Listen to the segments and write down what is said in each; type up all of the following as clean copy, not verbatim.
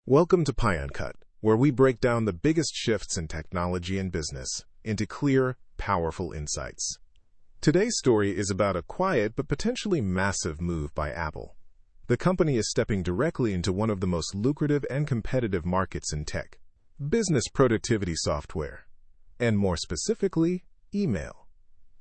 Welcome to Pie Uncut, where we break down the biggest shifts in technology and business into clear, powerful insights. Today's story is about a quiet but potentially massive move by Apple. The company is stepping directly into one of the most lucrative and competitive markets in tech: business productivity software, and more specifically, email.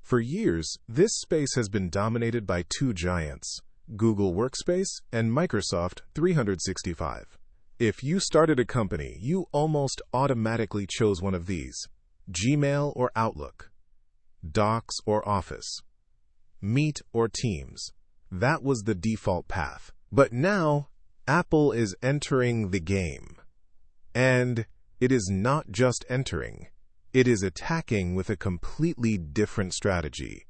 For years, this space has been dominated by two giants, Google Workspace and Microsoft 365. If you started a company, you almost automatically chose one of these: Gmail or Outlook, Docs or Office, Meet or Teams. That was the default path. But now, Apple is entering the game. And it is not just entering, it is attacking with a completely different strategy.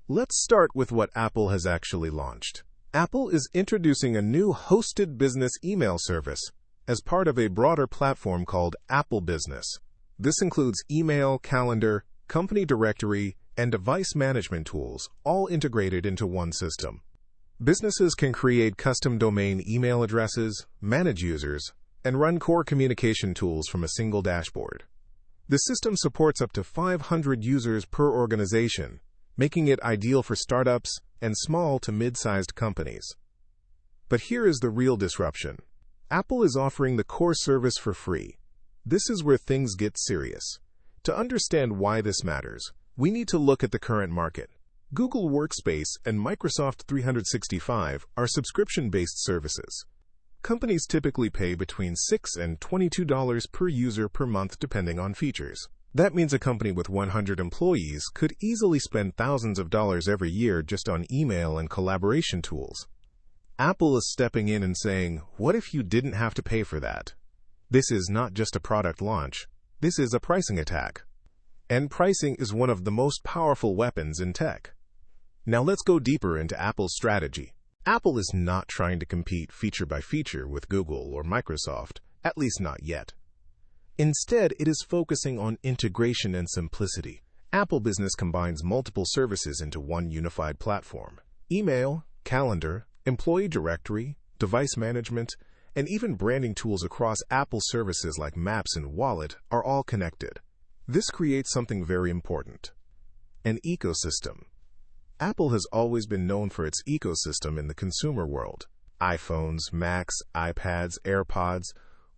Let's start with what Apple has actually launched. Apple is introducing a new hosted business email service as part of a broader platform called Apple Business. This includes email, calendar, company directory, and device management tools, all integrated into one system. Businesses can create custom domain email addresses, manage users, and run core communication tools from a single dashboard. The system supports up to 500 users per organization, making it ideal for startups and small to mid-sized companies. But here is the real disruption. Apple is offering the core service for free. This is where things get serious. To understand why this matters, we need to look at the current market. Google Workspace and Microsoft 365 are subscription-based services. Companies typically pay between $6 and $22 per user per month depending on features. That means a company with 100 employees could easily spend thousands of dollars every year just on email and collaboration tools. Apple is stepping in and saying, what if you didn't have to pay for that? This is not just a product launch. This is a pricing attack. And pricing is one of the most powerful weapons in tech. Now let's go deeper into Apple's strategy. Apple is not trying to compete feature by feature with Google or Microsoft, at least not yet. Instead, it is focusing on integration and simplicity. Apple Business combines multiple services into one unified platform. Email, calendar, employee directory, device management, and even branding tools across Apple services like Maps and Wallet are all connected. This creates something very important: an ecosystem. Apple has always been known for its ecosystem in the consumer world. iPhones, Macs, iPads, AirPods,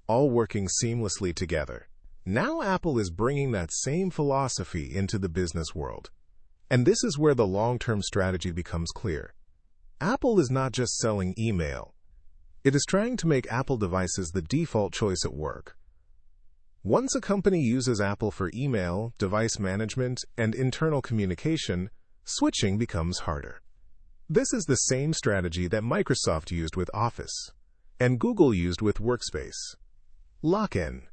all working seamlessly together. Now Apple is bringing that same philosophy into the business world. And this is where the long-term strategy becomes clear. Apple is not just selling email. It is trying to make Apple devices the default choice at work. Once a company uses Apple for email, device management, and internal communication, switching becomes harder. This is the same strategy that Microsoft used with Office and Google used with Workspace. Lock-in.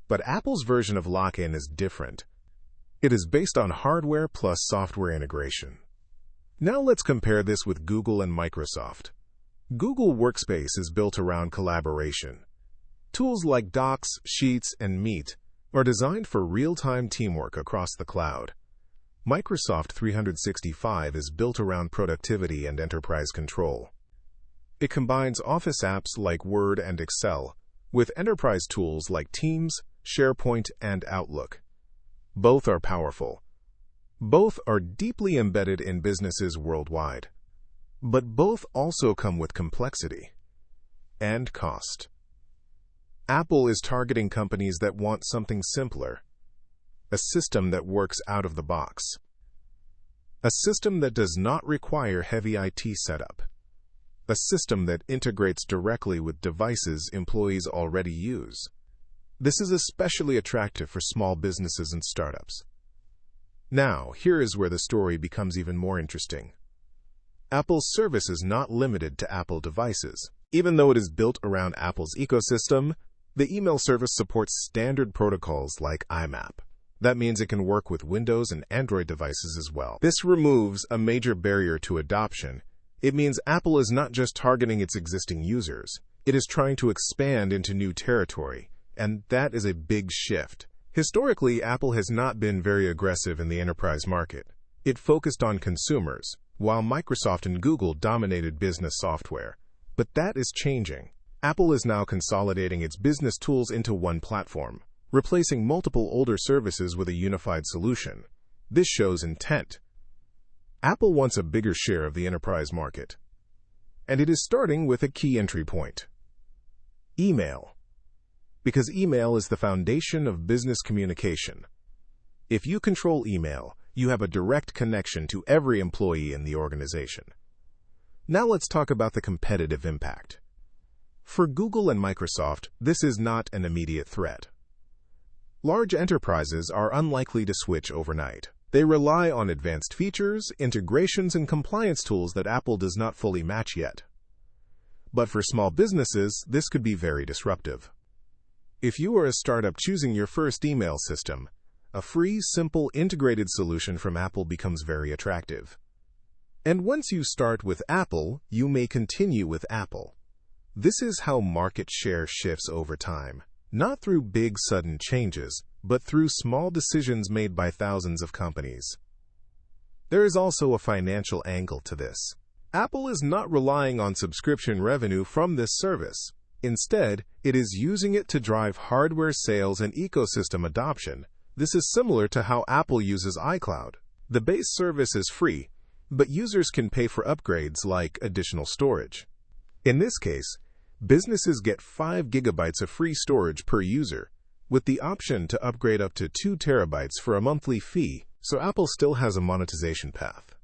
But Apple's version of lock-in is different. It is based on hardware plus software integration. Now let's compare this with Google and Microsoft. Google Workspace is built around collaboration. Tools like Docs, Sheets, and Meet are designed for real-time teamwork across the cloud. Microsoft 365 is built around productivity and enterprise control. It combines Office apps like Word and Excel with enterprise tools like Teams, SharePoint, and Outlook. Both are powerful. Both are deeply embedded in businesses worldwide. But both also come with complexity and cost. Apple is targeting companies that want something simpler, a system that works out of the box, a system that does not require heavy IT setup, a system that integrates directly with devices employees already use. This is especially attractive for small businesses and startups. Now, here is where the story becomes even more interesting. Apple's service is not limited to Apple devices. Even though it is built around Apple's ecosystem, the email service supports standard protocols like IMAP. That means it can work with Windows and Android devices as well. This removes a major barrier to adoption. It means Apple is not just targeting its existing users. It is trying to expand into new territory, and that is a big shift. Historically, Apple has not been very aggressive in the enterprise market. It focused on consumers, while Microsoft and Google dominated business software. But that is changing. Apple is now consolidating its business tools into one platform, replacing multiple older services with a unified solution. This shows intent. Apple wants a bigger share of the enterprise market, and it is starting with a key entry point: email. Because email is the foundation of business communication. If you control email, you have a direct connection to every employee in the organization. Now let's talk about the competitive impact. For Google and Microsoft, this is not an immediate threat. Large enterprises are unlikely to switch overnight. They rely on advanced features, integrations, and compliance tools that Apple does not fully match yet. But for small businesses, this could be very disruptive. If you are a startup choosing your first email system, a free, simple, integrated solution from Apple becomes very attractive. And once you start with Apple, you may continue with Apple. This is how market share shifts over time, not through big, sudden changes, but through small decisions made by thousands of companies. There is also a financial angle to this. Apple is not relying on subscription revenue from this service. Instead, it is using it to drive hardware sales and ecosystem adoption. This is similar to how Apple uses iCloud. The base service is free, but users can pay for upgrades like additional storage. In this case, businesses get 5 gigabytes of free storage per user, with the option to upgrade up to 2 terabytes for a monthly fee, so Apple still has a monetization path.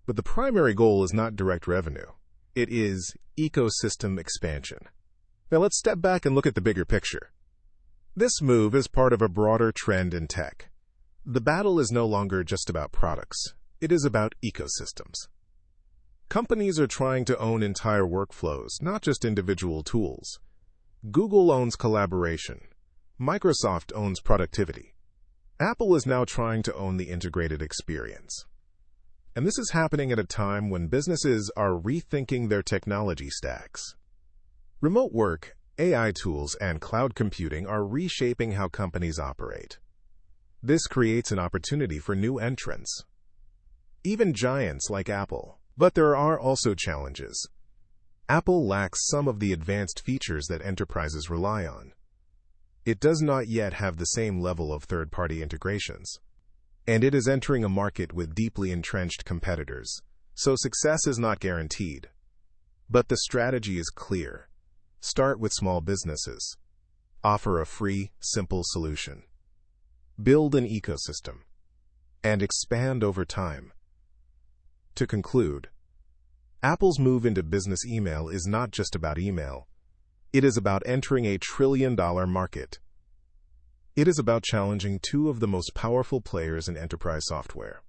But the primary goal is not direct revenue. It is ecosystem expansion. Now let's step back and look at the bigger picture. This move is part of a broader trend in tech. The battle is no longer just about products. It is about ecosystems. Companies are trying to own entire workflows, not just individual tools. Google owns collaboration. Microsoft owns productivity. Apple is now trying to own the integrated experience. And this is happening at a time when businesses are rethinking their technology stacks. Remote work, AI tools, and cloud computing are reshaping how companies operate. This creates an opportunity for new entrants, even giants like Apple. But there are also challenges. Apple lacks some of the advanced features that enterprises rely on. It does not yet have the same level of third-party integrations. And it is entering a market with deeply entrenched competitors, so success is not guaranteed. But the strategy is clear. Start with small businesses. Offer a free, simple solution. Build an ecosystem. And expand over time. To conclude, Apple's move into business email is not just about email. It is about entering a trillion-dollar market. It is about challenging 2 of the most powerful players in enterprise software.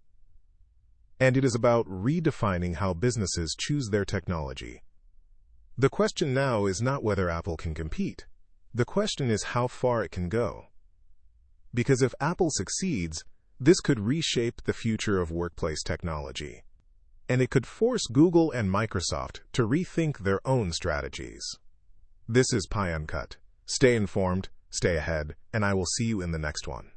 And it is about redefining how businesses choose their technology. The question now is not whether Apple can compete. The question is how far it can go. Because if Apple succeeds, this could reshape the future of workplace technology. And it could force Google and Microsoft to rethink their own strategies. This is Pi Uncut. Stay informed, stay ahead, and I will see you in the next one.